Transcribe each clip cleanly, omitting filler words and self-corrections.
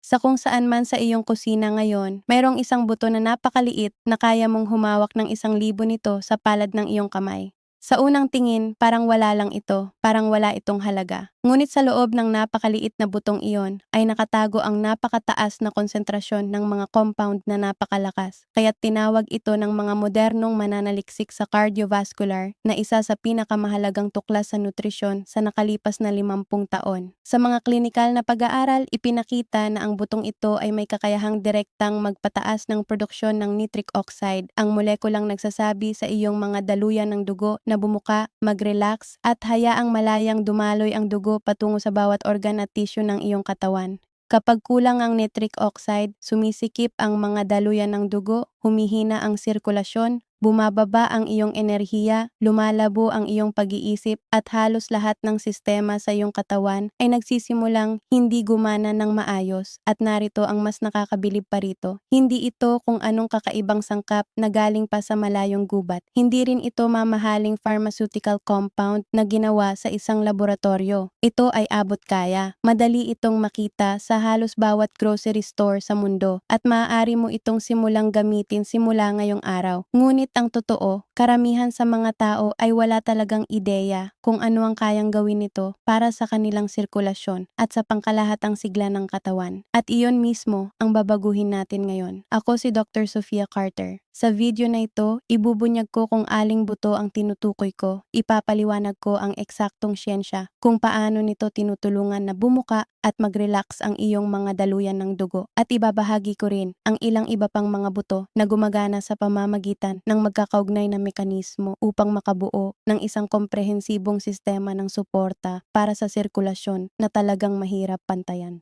Sa kung saan man sa iyong kusina ngayon, mayroong isang buto na napakaliit na kaya mong humawak ng 1,000 nito sa palad ng iyong kamay. Sa unang tingin, parang wala lang ito, parang wala itong halaga. Ngunit sa loob ng napakaliit na butong iyon ay nakatago ang napakataas na konsentrasyon ng mga compound na napakalakas. Kaya't tinawag ito ng mga modernong mananaliksik sa cardiovascular na isa sa pinakamahalagang tuklas sa nutrisyon sa nakalipas na 50 taon. Sa mga klinikal na pag-aaral, ipinakita na ang butong ito ay may kakayahang direktang magpataas ng produksyon ng nitric oxide, ang molekulang nagsasabi sa iyong mga daluyan ng dugo na bumuka, mag-relax at hayaang malayang dumaloy ang dugo patungo sa bawat organ at tissue ng iyong katawan. Kapag kulang ang nitric oxide, sumisikip ang mga daluyan ng dugo, humihina ang sirkulasyon, bumababa ang iyong enerhiya, lumalabo ang iyong pag-iisip at halos lahat ng sistema sa iyong katawan ay nagsisimulang hindi gumana ng maayos at narito ang mas nakakabilib pa rito. Hindi ito kung anong kakaibang sangkap na galing pa sa malayong gubat. Hindi rin ito mamahaling pharmaceutical compound na ginawa sa isang laboratorio. Ito ay abot kaya. Madali itong makita sa halos bawat grocery store sa mundo at maaari mo itong simulang gamitin simula ngayong araw. Ngunit ang totoo, karamihan sa mga tao ay wala talagang ideya kung ano ang kayang gawin nito para sa kanilang sirkulasyon at sa pangkalahatang sigla ng katawan. At iyon mismo ang babaguhin natin ngayon. Ako si Dr. Sofia Carter. Sa video na ito, ibubunyag ko kung aling buto ang tinutukoy ko. Ipapaliwanag ko ang eksaktong siyensya kung paano nito tinutulungan na bumuka at mag-relax ang iyong mga daluyan ng dugo. At ibabahagi ko rin ang ilang iba pang mga buto na gumagana sa pamamagitan ng magkakaugnay na mekanismo upang makabuo ng isang komprehensibong sistema ng suporta para sa sirkulasyon na talagang mahirap pantayan.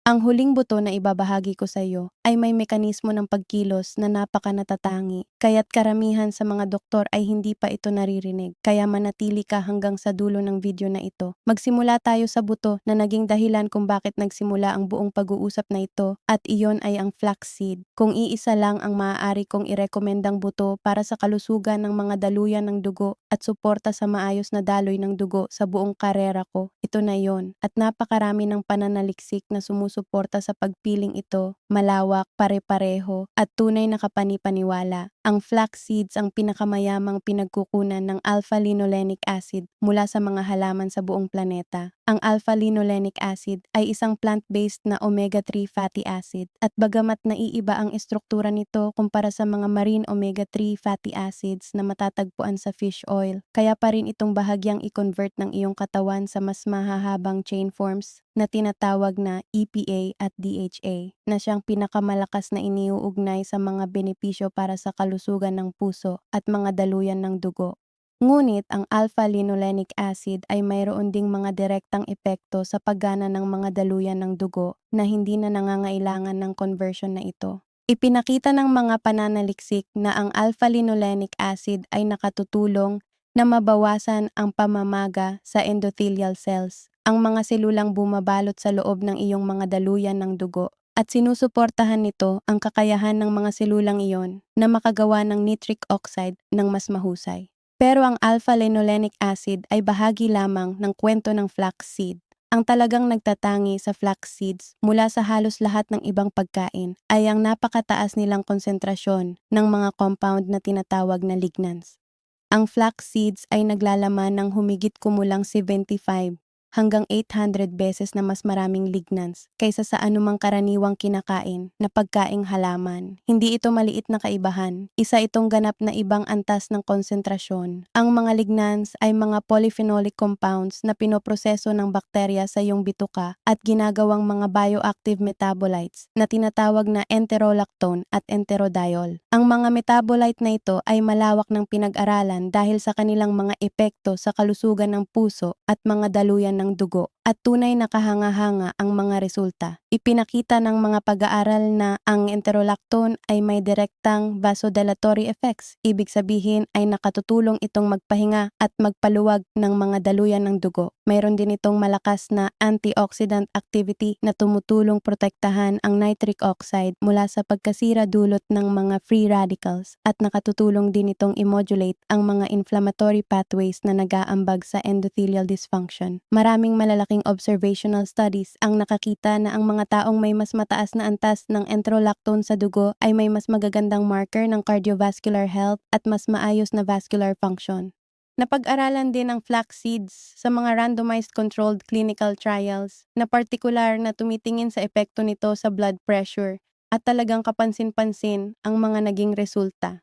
Ang huling buto na ibabahagi ko sa iyo ay may mekanismo ng pagkilos na napaka-natatangi, kaya't karamihan sa mga doktor ay hindi pa ito naririnig, kaya manatili ka hanggang sa dulo ng video na ito. Magsimula tayo sa buto na naging dahilan kung bakit nagsimula ang buong pag-uusap na ito at iyon ay ang flaxseed. Kung iisa lang ang maaari kong irekomendang buto para sa kalusugan ng mga daluyan ng dugo at suporta sa maayos na daloy ng dugo sa buong karera ko, ito na yon. At napakarami ng pananaliksik na sumusuporta sa pagpiling ito, malawak, pare-pareho, at tunay na kapanipaniwala. Ang flax seeds ang pinakamayamang pinagkukunan ng alpha-linolenic acid mula sa mga halaman sa buong planeta. Ang alpha-linolenic acid ay isang plant-based na omega-3 fatty acid at bagamat naiiba ang estruktura nito kumpara sa mga marine omega-3 fatty acids na matatagpuan sa fish oil, kaya pa rin itong bahagyang i-convert ng iyong katawan sa mas mahahabang chain forms na tinatawag na EPA at DHA na siyang pinakamalakas na iniuugnay sa mga benepisyo para sa kalusugan ng puso at mga daluyan ng dugo. Ngunit ang alpha-linolenic acid ay mayroon ding mga direktang epekto sa paggana ng mga daluyan ng dugo na hindi na nangangailangan ng conversion na ito. Ipinakita ng mga pananaliksik na ang alpha-linolenic acid ay nakatutulong na mabawasan ang pamamaga sa endothelial cells, ang mga selulang bumabalot sa loob ng iyong mga daluyan ng dugo, at sinusuportahan nito ang kakayahan ng mga selulang iyon na makagawa ng nitric oxide ng mas mahusay. Pero ang alpha-linolenic acid ay bahagi lamang ng kwento ng flaxseed. Ang talagang nagtatangi sa flax seeds mula sa halos lahat ng ibang pagkain ay ang napakataas nilang konsentrasyon ng mga compound na tinatawag na lignans. Ang flax seeds ay naglalaman ng humigit kumulang 75 hanggang 800 beses na mas maraming lignans kaysa sa anumang karaniwang kinakain na pagkaing halaman. Hindi ito maliit na kaibahan. Isa itong ganap na ibang antas ng konsentrasyon. Ang mga lignans ay mga polyphenolic compounds na pinoproseso ng bakterya sa iyong bituka at ginagawang mga bioactive metabolites na tinatawag na enterolactone at enterodiol. Ang mga metabolite na ito ay malawak ng pinag-aralan dahil sa kanilang mga epekto sa kalusugan ng puso at mga daluyan ng dugo, at tunay na kahanga-hanga ang mga resulta. Ipinakita ng mga pag-aaral na ang enterolactone ay may direktang vasodilatory effects. Ibig sabihin ay nakatutulong itong magpahinga at magpaluwag ng mga daluyan ng dugo. Mayroon din itong malakas na antioxidant activity na tumutulong protektahan ang nitric oxide mula sa pagkasira dulot ng mga free radicals, at nakatutulong din itong i-modulate ang mga inflammatory pathways na nag-aambag sa endothelial dysfunction. Maraming malalaking observational studies ang nakakita na ang mga taong may mas mataas na antas ng enterolactone sa dugo ay may mas magagandang marker ng cardiovascular health at mas maayos na vascular function. Napag-aralan din ang flax seeds sa mga randomized controlled clinical trials na partikular na tumitingin sa epekto nito sa blood pressure at talagang kapansin-pansin ang mga naging resulta.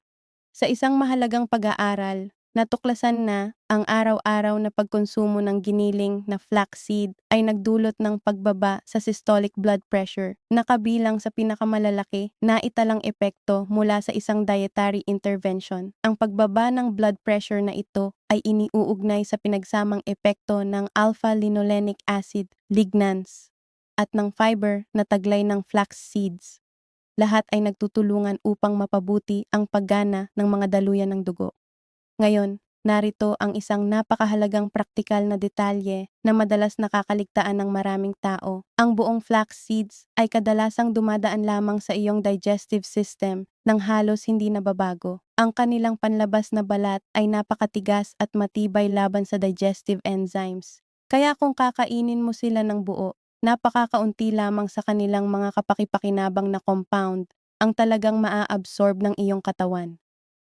Sa isang mahalagang pag-aaral, natuklasan na ang araw-araw na pagkonsumo ng giniling na flaxseed ay nagdulot ng pagbaba sa systolic blood pressure na kabilang sa pinakamalalaki na italang epekto mula sa isang dietary intervention. Ang pagbaba ng blood pressure na ito ay iniuugnay sa pinagsamang epekto ng alpha-linolenic acid, lignans, at ng fiber na taglay ng flax seeds. Lahat ay nagtutulungan upang mapabuti ang paggana ng mga daluyan ng dugo. Ngayon, narito ang isang napakahalagang praktikal na detalye na madalas nakakaligtaan ng maraming tao. Ang buong flax seeds ay kadalasang dumadaan lamang sa iyong digestive system nang halos hindi nababago. Ang kanilang panlabas na balat ay napakatigas at matibay laban sa digestive enzymes. Kaya kung kakainin mo sila ng buo, napakakaunti lamang sa kanilang mga kapakipakinabang na compound ang talagang maa-absorb ng iyong katawan.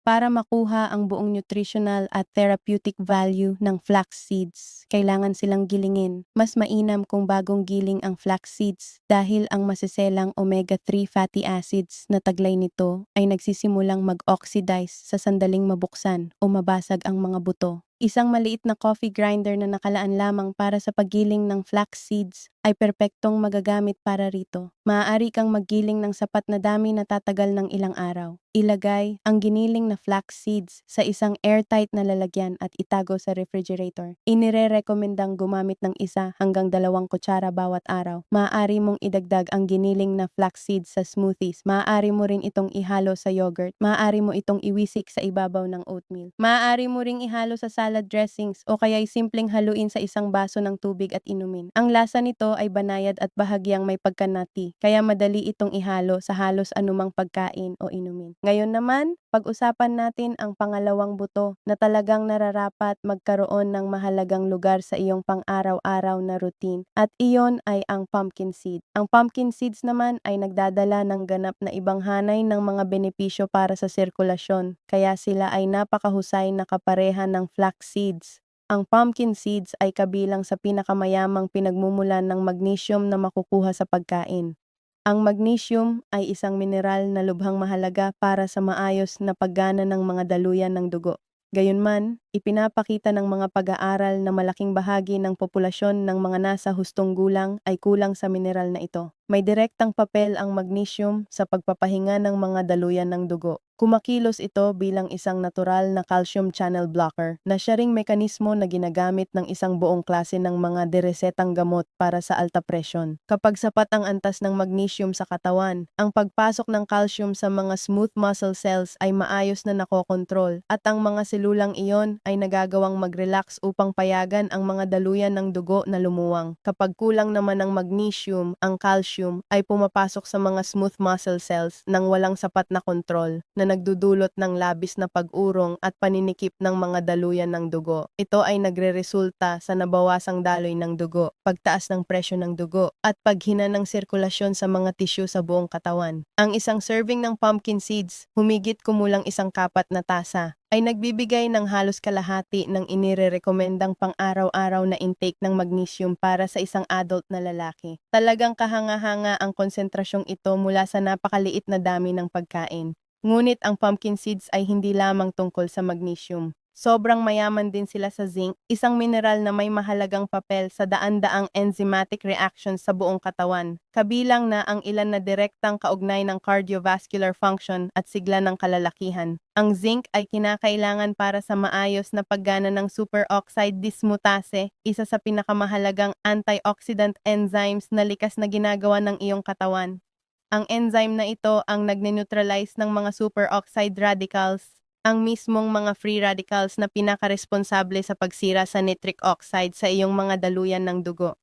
Para makuha ang buong nutritional at therapeutic value ng flax seeds, kailangan silang gilingin. Mas mainam kung bagong giling ang flax seeds dahil ang masiselang omega-3 fatty acids na taglay nito ay nagsisimulang mag-oxidize sa sandaling mabuksan o mabasag ang mga buto. Isang maliit na coffee grinder na nakalaan lamang para sa paggiling ng flax seeds ay perpektong magagamit para rito. Maaari kang maggiling ng sapat na dami na tatagal ng ilang araw. Ilagay ang giniling na flax seeds sa isang airtight na lalagyan at itago sa refrigerator. Inire-rekomendang gumamit ng 1 hanggang 2 kutsara bawat araw. Maaari mong idagdag ang giniling na flax seeds sa smoothies. Maaari mo rin itong ihalo sa yogurt. Maaari mo itong iwisik sa ibabaw ng oatmeal. Maaari mo ring ihalo sa salad dressings o kaya'y simpleng haluin sa isang baso ng tubig at inumin. Ang lasa nito ay banayad at bahagyang may pagka-nutty, kaya madali itong ihalo sa halos anumang pagkain o inumin. Ngayon naman, pag-usapan natin ang pangalawang buto na talagang nararapat magkaroon ng mahalagang lugar sa iyong pang-araw-araw na routine at iyon ay ang pumpkin seed. Ang pumpkin seeds naman ay nagdadala ng ganap na ibang hanay ng mga benepisyo para sa sirkulasyon, kaya sila ay napakahusay na kapareha ng flax seeds. Ang pumpkin seeds ay kabilang sa pinakamayamang pinagmumulan ng magnesium na makukuha sa pagkain. Ang magnesium ay isang mineral na lubhang mahalaga para sa maayos na paggana ng mga daluyan ng dugo. Gayunman, ipinapakita ng mga pag-aaral na malaking bahagi ng populasyon ng mga nasa hustong gulang ay kulang sa mineral na ito. May direktang papel ang magnesium sa pagpapahinga ng mga daluyan ng dugo. Kumakilos ito bilang isang natural na calcium channel blocker na siya ring mekanismo na ginagamit ng isang buong klase ng mga deresetang gamot para sa alta presyon. Kapag sapat ang antas ng magnesium sa katawan, ang pagpasok ng calcium sa mga smooth muscle cells ay maayos na nakokontrol at ang mga selulang iyon ay nagagawang mag-relax upang payagan ang mga daluyan ng dugo na lumuwang. Kapag kulang naman ng magnesium, ang calcium ay pumapasok sa mga smooth muscle cells nang walang sapat na kontrol na nagdudulot ng labis na pag-urong at paninikip ng mga daluyan ng dugo. Ito ay nagreresulta sa nabawasang daloy ng dugo, pagtaas ng presyo ng dugo, at paghina ng sirkulasyon sa mga tisyu sa buong katawan. Ang isang serving ng pumpkin seeds, humigit kumulang 1 kapat na tasa, ay nagbibigay ng halos kalahati ng inirerekomendang pang-araw-araw na intake ng magnesium para sa isang adult na lalaki. Talagang kahanga-hanga ang konsentrasyong ito mula sa napakaliit na dami ng pagkain. Ngunit ang pumpkin seeds ay hindi lamang tungkol sa magnesium. Sobrang mayaman din sila sa zinc, isang mineral na may mahalagang papel sa daan-daang enzymatic reactions sa buong katawan. Kabilang na ang ilan na direktang kaugnay ng cardiovascular function at sigla ng kalalakihan. Ang zinc ay kinakailangan para sa maayos na paggana ng superoxide dismutase, isa sa pinakamahalagang antioxidant enzymes na likas na ginagawa ng iyong katawan. Ang enzyme na ito ang nagne-neutralize ng mga superoxide radicals, ang mismong mga free radicals na pinakaresponsable sa pagsira sa nitric oxide sa iyong mga daluyan ng dugo.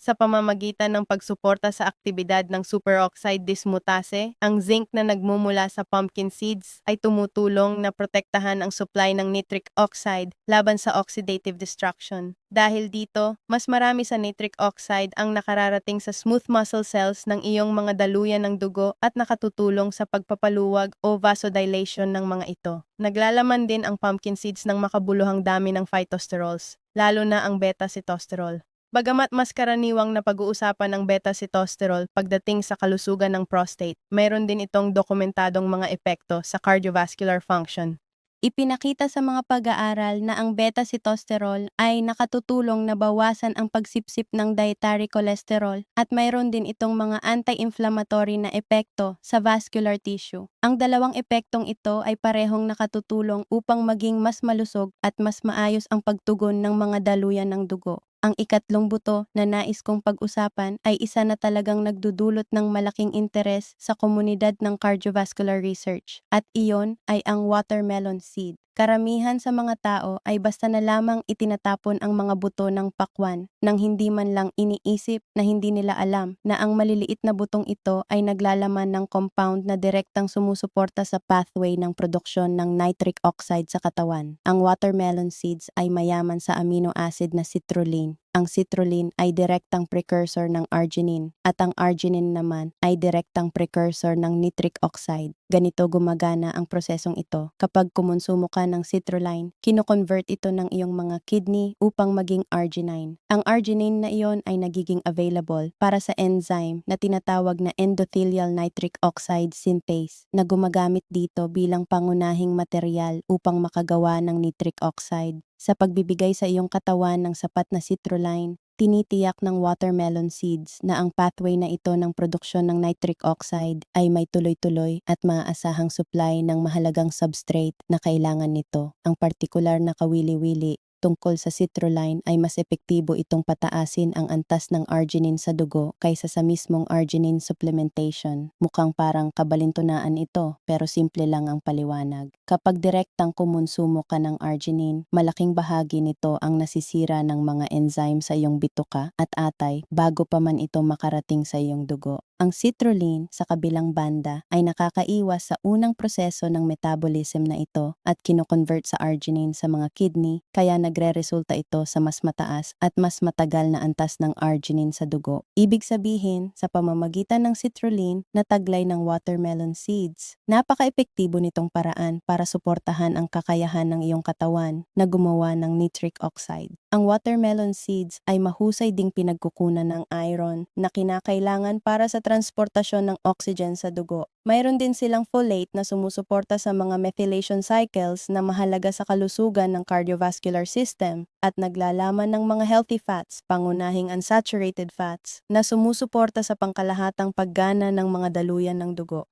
Sa pamamagitan ng pagsuporta sa aktibidad ng superoxide dismutase, ang zinc na nagmumula sa pumpkin seeds ay tumutulong na protektahan ang supply ng nitric oxide laban sa oxidative destruction. Dahil dito, mas marami sa nitric oxide ang nakararating sa smooth muscle cells ng iyong mga daluyan ng dugo at nakatutulong sa pagpapaluwag o vasodilation ng mga ito. Naglalaman din ang pumpkin seeds ng makabuluhang dami ng phytosterols, lalo na ang beta-sitosterol. Bagamat mas karaniwang na pag-uusapan ng beta-sitosterol pagdating sa kalusugan ng prostate, mayroon din itong dokumentadong mga epekto sa cardiovascular function. Ipinakita sa mga pag-aaral na ang beta-sitosterol ay nakatutulong na bawasan ang pagsipsip ng dietary cholesterol at mayroon din itong mga anti-inflammatory na epekto sa vascular tissue. Ang dalawang epektong ito ay parehong nakatutulong upang maging mas malusog at mas maayos ang pagtugon ng mga daluyan ng dugo. Ang ikatlong buto na nais kong pag-usapan ay isa na talagang nagdudulot ng malaking interes sa komunidad ng cardiovascular research at iyon ay ang watermelon seed. Karamihan sa mga tao ay basta na lamang itinatapon ang mga buto ng pakwan nang hindi man lang iniisip na hindi nila alam na ang maliliit na butong ito ay naglalaman ng compound na direktang sumusuporta sa pathway ng produksyon ng nitric oxide sa katawan. Ang watermelon seeds ay mayaman sa amino acid na citrulline. Ang citrulline ay direktang precursor ng arginine at ang arginine naman ay direktang precursor ng nitric oxide. Ganito gumagana ang prosesong ito. Kapag kumonsumo ka ng citrulline, kino-convert ito ng iyong mga kidney upang maging arginine. Ang arginine na iyon ay nagiging available para sa enzyme na tinatawag na endothelial nitric oxide synthase na gumagamit dito bilang pangunahing material upang makagawa ng nitric oxide. Sa pagbibigay sa iyong katawan ng sapat na citrulline, tinitiyak ng watermelon seeds na ang pathway na ito ng produksyon ng nitric oxide ay may tuloy-tuloy at maaasahang supply ng mahalagang substrate na kailangan nito. Ang partikular na kawili-wili tungkol sa citrulline ay mas epektibo itong pataasin ang antas ng arginine sa dugo kaysa sa mismong arginine supplementation. Mukhang parang kabalintunaan ito pero simple lang ang paliwanag. Kapag direktang kumonsumo ka ng arginine, malaking bahagi nito ang nasisira ng mga enzyme sa iyong bituka at atay bago pa man ito makarating sa iyong dugo. Ang citrulline sa kabilang banda ay nakakaiwas sa unang proseso ng metabolism na ito at kino-convert sa arginine sa mga kidney kaya nagre-resulta ito sa mas mataas at mas matagal na antas ng arginine sa dugo. Ibig sabihin, sa pamamagitan ng citrulline na taglay ng watermelon seeds, napaka-epektibo nitong paraan para suportahan ang kakayahan ng iyong katawan na gumawa ng nitric oxide. Ang watermelon seeds ay mahusay ding pinagkukunan ng iron na kinakailangan para sa transportasyon ng oxygen sa dugo. Mayroon din silang folate na sumusuporta sa mga methylation cycles na mahalaga sa kalusugan ng cardiovascular system at naglalaman ng mga healthy fats, pangunahing unsaturated fats, na sumusuporta sa pangkalahatang paggana ng mga daluyan ng dugo.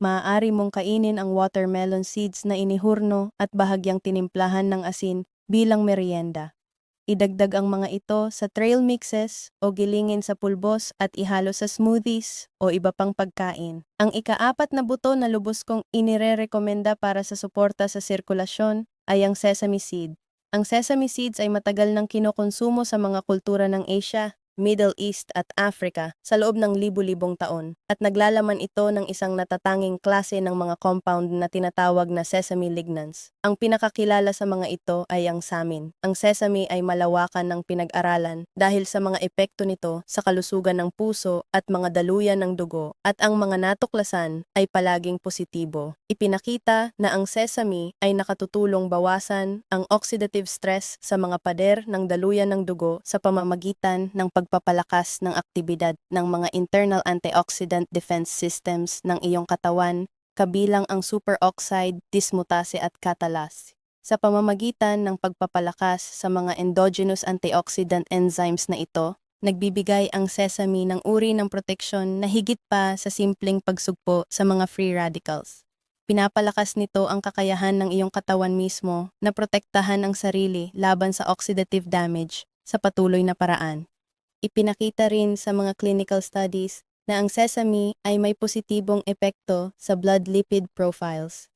Maaari mong kainin ang watermelon seeds na inihurno at bahagyang tinimplahan ng asin bilang merienda. Idagdag ang mga ito sa trail mixes o gilingin sa pulbos at ihalo sa smoothies o iba pang pagkain. Ang ika-4 na buto na lubos kong inirerekomenda para sa suporta sa sirkulasyon ay ang sesame seed. Ang sesame seeds ay matagal nang kinokonsumo sa mga kultura ng Asia, Middle East at Africa sa loob ng libu-libong taon at naglalaman ito ng isang natatanging klase ng mga compound na tinatawag na sesame lignans. Ang pinakakilala sa mga ito ay ang samin. Ang sesame ay malawakan ng pinag-aralan dahil sa mga epekto nito sa kalusugan ng puso at mga daluyan ng dugo at ang mga natuklasan ay palaging positibo. Ipinakita na ang sesame ay nakatutulong bawasan ang oxidative stress sa mga pader ng daluyan ng dugo sa pamamagitan ng pagpapalakas ng aktibidad ng mga internal antioxidant defense systems ng iyong katawan, kabilang ang superoxide, dismutase at catalase. Sa pamamagitan ng pagpapalakas sa mga endogenous antioxidant enzymes na ito, nagbibigay ang sesame ng uri ng proteksyon na higit pa sa simpleng pagsugpo sa mga free radicals. Pinapalakas nito ang kakayahan ng iyong katawan mismo na protektahan ang sarili laban sa oxidative damage sa patuloy na paraan. Ipinakita rin sa mga clinical studies na ang sesame ay may positibong epekto sa blood lipid profiles.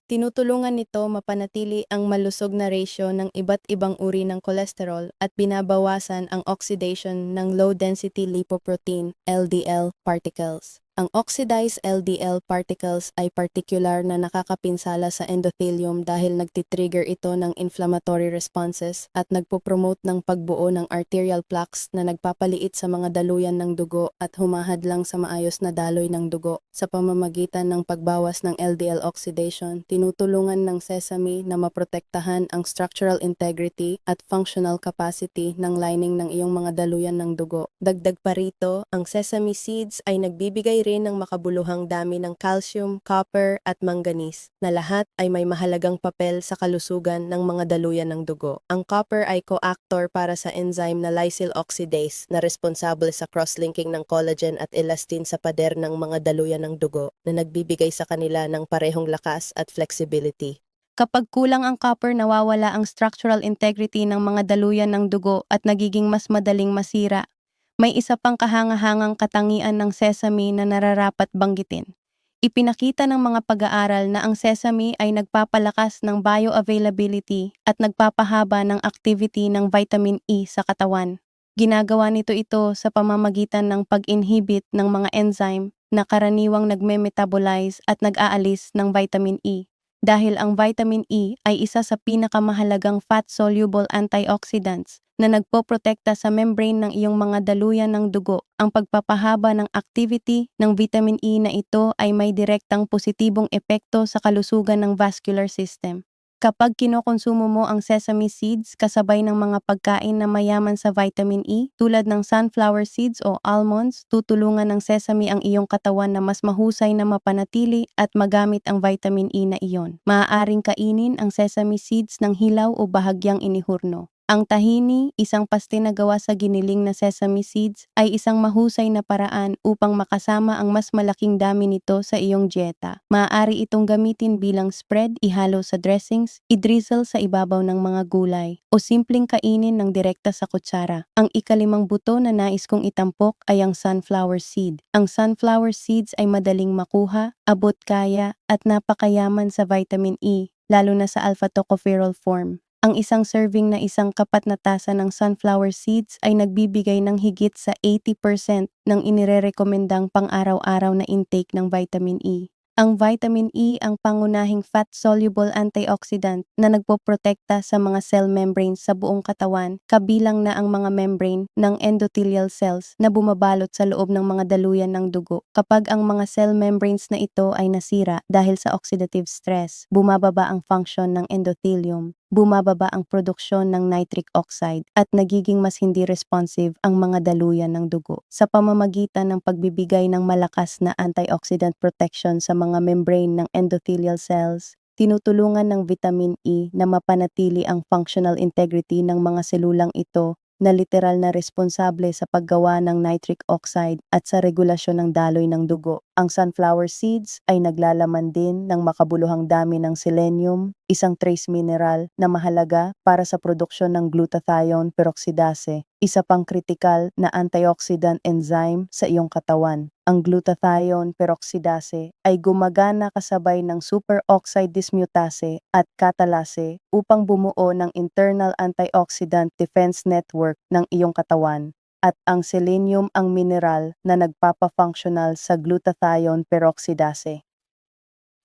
Tinutulungan nito mapanatili ang malusog na ratio ng iba't ibang uri ng kolesterol at binabawasan ang oxidation ng low-density lipoprotein (LDL) particles. Ang oxidized LDL particles ay partikular na nakakapinsala sa endothelium dahil nagtitrigger ito ng inflammatory responses at nagpopromote ng pagbuo ng arterial plaques na nagpapaliit sa mga daluyan ng dugo at humahadlang sa maayos na daloy ng dugo. Sa pamamagitan ng pagbawas ng LDL oxidation, tinutulungan ng sesame na maprotektahan ang structural integrity at functional capacity ng lining ng iyong mga daluyan ng dugo. Dagdag pa rito, ang sesame seeds ay nagbibigay rin ng makabuluhang dami ng calcium, copper at manganese na lahat ay may mahalagang papel sa kalusugan ng mga daluyan ng dugo. Ang copper ay coactor para sa enzyme na lysyl oxidase na responsable sa cross-linking ng collagen at elastin sa pader ng mga daluyan ng dugo na nagbibigay sa kanila ng parehong lakas at flexibility. Kapag kulang ang copper, nawawala ang structural integrity ng mga daluyan ng dugo at nagiging mas madaling masira. May isa pang kahangahangang katangian ng sesame na nararapat banggitin. Ipinakita ng mga pag-aaral na ang sesame ay nagpapalakas ng bioavailability at nagpapahaba ng activity ng vitamin E sa katawan. Ginagawa ito sa pamamagitan ng pag-inhibit ng mga enzyme na karaniwang nagme-metabolize at nag-aalis ng vitamin E. Dahil ang vitamin E ay isa sa pinakamahalagang fat-soluble antioxidants na nagpoprotekta sa membrane ng iyong mga daluyan ng dugo. Ang pagpapahaba ng activity ng vitamin E na ito ay may direktang positibong epekto sa kalusugan ng vascular system. Kapag kinokonsumo mo ang sesame seeds kasabay ng mga pagkain na mayaman sa vitamin E tulad ng sunflower seeds o almonds, tutulungan ng sesame ang iyong katawan na mas mahusay na mapanatili at magamit ang vitamin E na iyon. Maaaring kainin ang sesame seeds ng hilaw o bahagyang inihurno. Ang tahini, isang paste na gawa sa giniling na sesame seeds, ay isang mahusay na paraan upang makasama ang mas malaking dami nito sa iyong dieta. Maaari itong gamitin bilang spread, ihalo sa dressings, idrizzle sa ibabaw ng mga gulay, o simpleng kainin ng direkta sa kutsara. Ang ikalimang buto na nais kong itampok ay ang sunflower seed. Ang sunflower seeds ay madaling makuha, abot kaya, at napakayaman sa vitamin E, lalo na sa alpha-tocopherol form. Ang isang serving na isang kapat na tasa ng sunflower seeds ay nagbibigay ng higit sa 80% ng inirerekomendang pang-araw-araw na intake ng vitamin E. Ang vitamin E ang pangunahing fat-soluble antioxidant na nagpoprotekta sa mga cell membranes sa buong katawan, kabilang na ang mga membrane ng endothelial cells na bumabalot sa loob ng mga daluyan ng dugo. Kapag ang mga cell membranes na ito ay nasira dahil sa oxidative stress, bumababa ang function ng endothelium, bumababa ang produksyon ng nitric oxide at nagiging mas hindi responsive ang mga daluyan ng dugo. Sa pamamagitan ng pagbibigay ng malakas na antioxidant protection sa mga membrane ng endothelial cells, tinutulungan ng vitamin E na mapanatili ang functional integrity ng mga selulang ito na literal na responsable sa paggawa ng nitric oxide at sa regulasyon ng daloy ng dugo. Ang sunflower seeds ay naglalaman din ng makabuluhang dami ng selenium, isang trace mineral na mahalaga para sa produksyon ng glutathione peroxidase, isa pang kritikal na antioxidant enzyme sa iyong katawan. Ang glutathione peroxidase ay gumagana kasabay ng superoxide dismutase at catalase upang bumuo ng internal antioxidant defense network ng iyong katawan. At ang selenium ang mineral na nagpapa-functional sa glutathione peroxidase.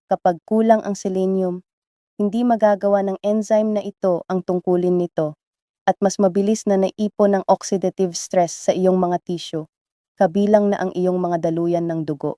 Kapag kulang ang selenium, hindi magagawa ng enzyme na ito ang tungkulin nito at mas mabilis na naipon ng oxidative stress sa iyong mga tissue, kabilang na ang iyong mga daluyan ng dugo.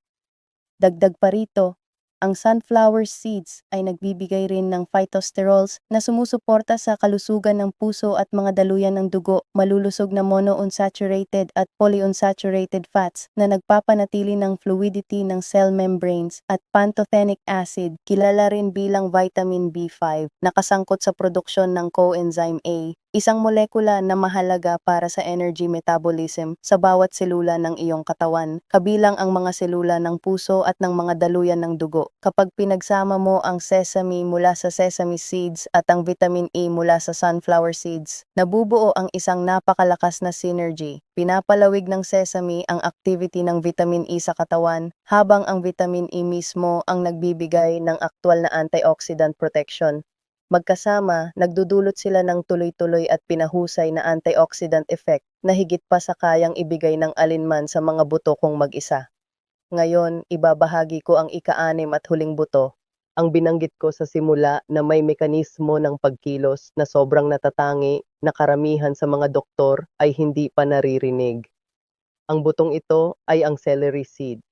Dagdag pa rito, ang sunflower seeds ay nagbibigay rin ng phytosterols na sumusuporta sa kalusugan ng puso at mga daluyan ng dugo, malulusog na monounsaturated at polyunsaturated fats na nagpapanatili ng fluidity ng cell membranes at pantothenic acid, kilala rin bilang vitamin B5, na kasangkot sa produksyon ng coenzyme A isang molekula na mahalaga para sa energy metabolism sa bawat selula ng iyong katawan, kabilang ang mga selula ng puso at ng mga daluyan ng dugo. Kapag pinagsama mo ang sesame mula sa sesame seeds at ang vitamin E mula sa sunflower seeds, nabubuo ang isang napakalakas na synergy. Pinapalawig ng sesame ang activity ng vitamin E sa katawan, habang ang vitamin E mismo ang nagbibigay ng aktwal na antioxidant protection. Magkasama, nagdudulot sila ng tuloy-tuloy at pinahusay na antioxidant effect na higit pa sa kayang ibigay ng alinman sa mga buto kong mag-isa. Ngayon, ibabahagi ko ang ika-6 at huling buto, ang binanggit ko sa simula na may mekanismo ng pagkilos na sobrang natatangi na karamihan sa mga doktor ay hindi pa naririnig. Ang butong ito ay ang celery seed.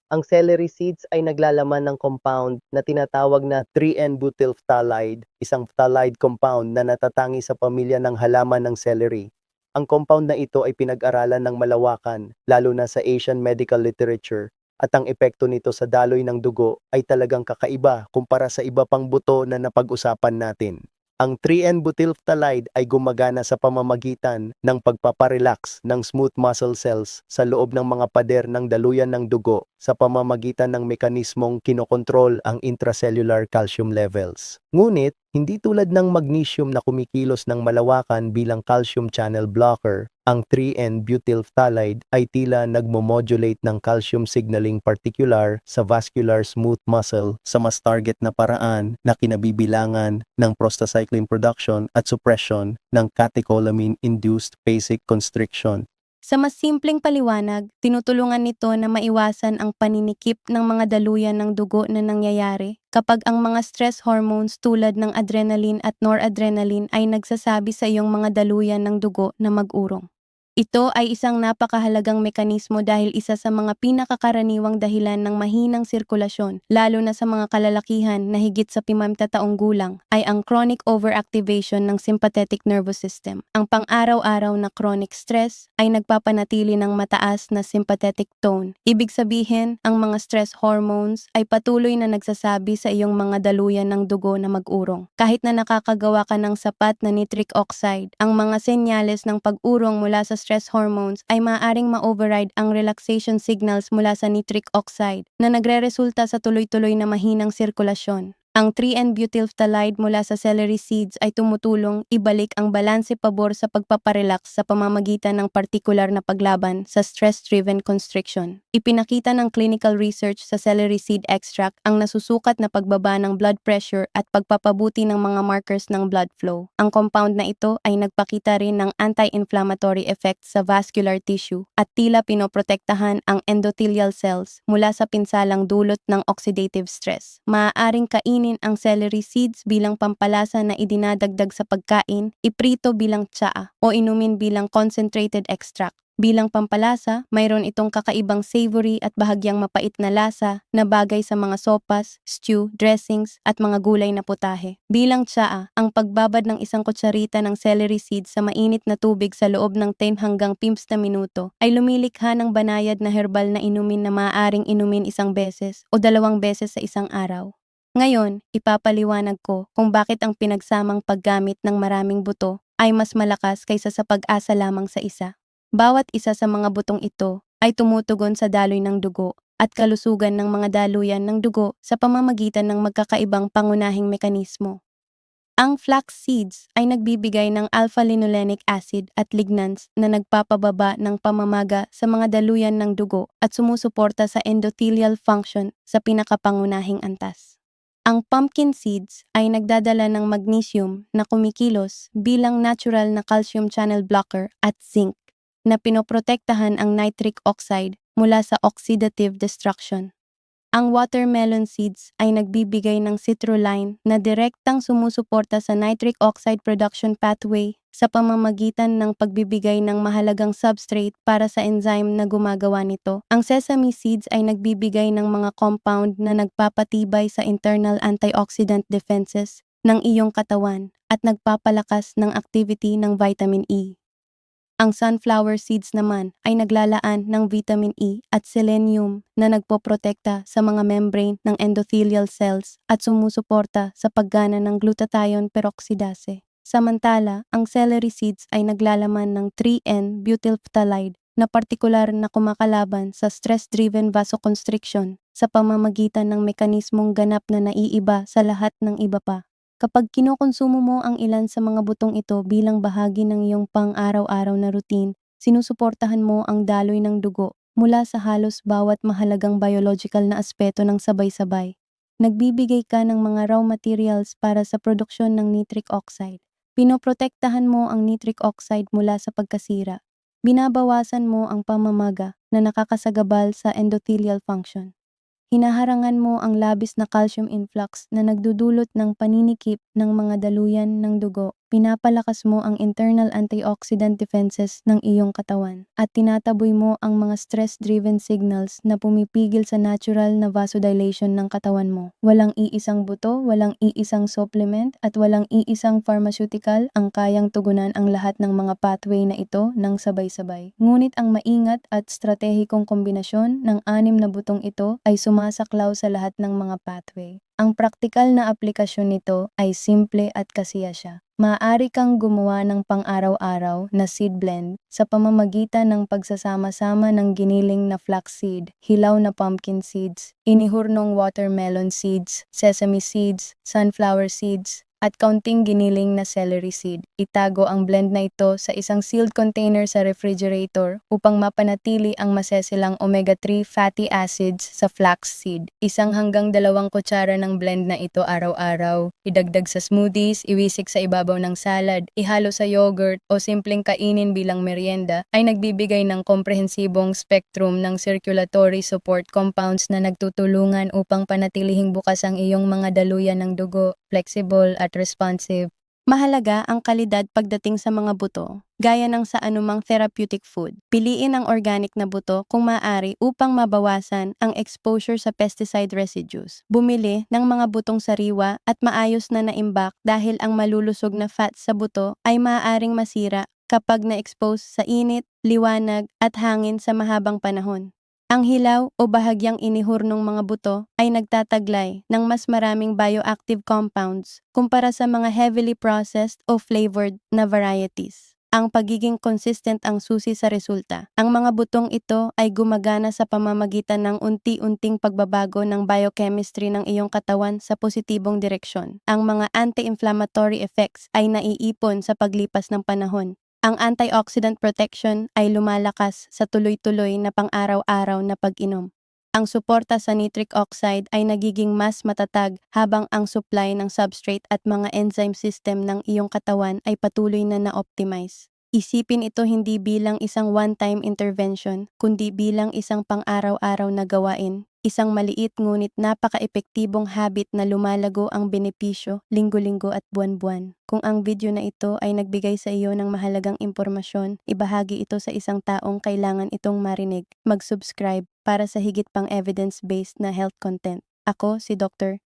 Ang celery seeds ay naglalaman ng compound na tinatawag na 3N-butyl phthalate, isang phthalate compound na natatangi sa pamilya ng halaman ng celery. Ang compound na ito ay pinag-aralan ng malawakan, lalo na sa Asian medical literature, at ang epekto nito sa daloy ng dugo ay talagang kakaiba kumpara sa iba pang buto na napag-usapan natin. Ang 3N-butyl phthalate ay gumagana sa pamamagitan ng pagpaparelax ng smooth muscle cells sa loob ng mga pader ng daluyan ng dugo sa pamamagitan ng mekanismong kinokontrol ang intracellular calcium levels. Ngunit, hindi tulad ng magnesium na kumikilos ng malawakan bilang calcium channel blocker, ang 3N-butyl phthalate ay tila nagmo-modulate ng calcium signaling particular sa vascular smooth muscle sa mas target na paraan na kinabibilangan ng prostacyclin production at suppression ng catecholamine-induced basic constriction. Sa mas simpleng paliwanag, tinutulungan nito na maiwasan ang paninikip ng mga daluyan ng dugo na nangyayari kapag ang mga stress hormones tulad ng adrenaline at noradrenaline ay nagsasabi sa iyong mga daluyan ng dugo na mag-urong. Ito ay isang napakahalagang mekanismo dahil isa sa mga pinakakaraniwang dahilan ng mahinang sirkulasyon, lalo na sa mga kalalakihan na higit sa 50 taong gulang, ay ang chronic overactivation ng sympathetic nervous system. Ang pang-araw-araw na chronic stress ay nagpapanatili ng mataas na sympathetic tone. Ibig sabihin, ang mga stress hormones ay patuloy na nagsasabi sa iyong mga daluyan ng dugo na mag-urong. Kahit na nakakagawa ka ng sapat na nitric oxide, ang mga senyales ng pag-urong mula sa stress hormones ay maaaring ma-override ang relaxation signals mula sa nitric oxide na nagreresulta sa tuloy-tuloy na mahinang sirkulasyon. Ang 3N-butyl phthalate mula sa celery seeds ay tumutulong ibalik ang balanse pabor sa pagpaparelax sa pamamagitan ng partikular na paglaban sa stress-driven constriction. Ipinakita ng clinical research sa celery seed extract ang nasusukat na pagbaba ng blood pressure at pagpapabuti ng mga markers ng blood flow. Ang compound na ito ay nagpakita rin ng anti-inflammatory effect sa vascular tissue at tila pinoprotektahan ang endothelial cells mula sa pinsalang dulot ng oxidative stress. Maaaring kainin ang celery seeds bilang pampalasa na idinadagdag sa pagkain, iprito bilang tsaa o inumin bilang concentrated extract. Bilang pampalasa, mayroon itong kakaibang savory at bahagyang mapait na lasa na bagay sa mga sopas, stew, dressings at mga gulay na putahe. Bilang tsaa, ang pagbabad ng isang kutsarita ng celery seeds sa mainit na tubig sa loob ng 10 hanggang 15 na minuto ay lumilikha ng banayad na herbal na inumin na maaaring inumin isang beses o 2 beses sa isang araw. Ngayon, ipapaliwanag ko kung bakit ang pinagsamang paggamit ng maraming buto ay mas malakas kaysa sa pag-asa lamang sa isa. Bawat isa sa mga butong ito ay tumutugon sa daloy ng dugo at kalusugan ng mga daluyan ng dugo sa pamamagitan ng magkakaibang pangunahing mekanismo. Ang flax seeds ay nagbibigay ng alpha-linolenic acid at lignans na nagpapababa ng pamamaga sa mga daluyan ng dugo at sumusuporta sa endothelial function sa pinakapangunahing antas. Ang pumpkin seeds ay nagdadala ng magnesium na kumikilos bilang natural na calcium channel blocker at zinc na pinoprotektahan ang nitric oxide mula sa oxidative destruction. Ang watermelon seeds ay nagbibigay ng citrulline na direktang sumusuporta sa nitric oxide production pathway sa pamamagitan ng pagbibigay ng mahalagang substrate para sa enzyme na gumagawa nito. Ang sesame seeds ay nagbibigay ng mga compound na nagpapatibay sa internal antioxidant defenses ng iyong katawan at nagpapalakas ng activity ng vitamin E. Ang sunflower seeds naman ay naglalaan ng vitamin E at selenium na nagpoprotekta sa mga membrane ng endothelial cells at sumusuporta sa paggana ng glutathione peroxidase. Samantala, ang celery seeds ay naglalaman ng 3N-butylphthalide na partikular na kumakalaban sa stress-driven vasoconstriction sa pamamagitan ng mekanismong ganap na naiiba sa lahat ng iba pa. Kapag kinokonsumo mo ang ilan sa mga butong ito bilang bahagi ng iyong pang-araw-araw na routine, sinusuportahan mo ang daloy ng dugo mula sa halos bawat mahalagang biological na aspeto ng sabay-sabay. Nagbibigay ka ng mga raw materials para sa produksyon ng nitric oxide. Pinoprotektahan mo ang nitric oxide mula sa pagkasira. Binabawasan mo ang pamamaga na nakakasagabal sa endothelial function. Hinaharangan mo ang labis na calcium influx na nagdudulot ng paninikip ng mga daluyan ng dugo. Pinapalakas mo ang internal antioxidant defenses ng iyong katawan at tinataboy mo ang mga stress-driven signals na pumipigil sa natural na vasodilation ng katawan mo. Walang iisang buto, walang iisang supplement at walang iisang pharmaceutical ang kayang tugunan ang lahat ng mga pathway na ito ng sabay-sabay. Ngunit ang maingat at stratehikong kombinasyon ng 6 na butong ito ay sumasaklaw sa lahat ng mga pathway. Ang praktikal na aplikasyon nito ay simple at kasiya siya. Maaari kang gumawa ng pang-araw-araw na seed blend sa pamamagitan ng pagsasama-sama ng giniling na flaxseed, hilaw na pumpkin seeds, inihurnong watermelon seeds, sesame seeds, sunflower seeds, at kaunting giniling na celery seed. Itago ang blend na ito sa isang sealed container sa refrigerator upang mapanatili ang masesilang omega-3 fatty acids sa flax seed. 1 hanggang 2 kutsara ng blend na ito araw-araw. Idagdag sa smoothies, iwisik sa ibabaw ng salad, ihalo sa yogurt o simpleng kainin bilang merienda ay nagbibigay ng komprehensibong spectrum ng circulatory support compounds na nagtutulungan upang panatilihing bukas ang iyong mga daluyan ng dugo, flexible at responsive. Mahalaga ang kalidad pagdating sa mga buto, gaya ng sa anumang therapeutic food. Piliin ang organic na buto kung maaari upang mabawasan ang exposure sa pesticide residues. Bumili ng mga butong sariwa at maayos na naimbak dahil ang malulusog na fats sa buto ay maaaring masira kapag na-expose sa init, liwanag at hangin sa mahabang panahon. Ang hilaw o bahagyang inihurnong mga buto ay nagtataglay ng mas maraming bioactive compounds kumpara sa mga heavily processed o flavored na varieties. Ang pagiging consistent ang susi sa resulta. Ang mga butong ito ay gumagana sa pamamagitan ng unti-unting pagbabago ng biochemistry ng iyong katawan sa positibong direksyon. Ang mga anti-inflammatory effects ay naiipon sa paglipas ng panahon. Ang antioxidant protection ay lumalakas sa tuloy-tuloy na pang-araw-araw na pag-inom. Ang suporta sa nitric oxide ay nagiging mas matatag habang ang supply ng substrate at mga enzyme system ng iyong katawan ay patuloy na na-optimize. Isipin ito hindi bilang isang one-time intervention, kundi bilang isang pang-araw-araw na gawain. Isang maliit ngunit napaka-epektibong habit na lumalago ang benepisyo linggo-linggo at buwan-buwan. Kung ang video na ito ay nagbigay sa iyo ng mahalagang impormasyon, ibahagi ito sa isang taong kailangan itong marinig. Mag-subscribe para sa higit pang evidence-based na health content. Ako si Dr.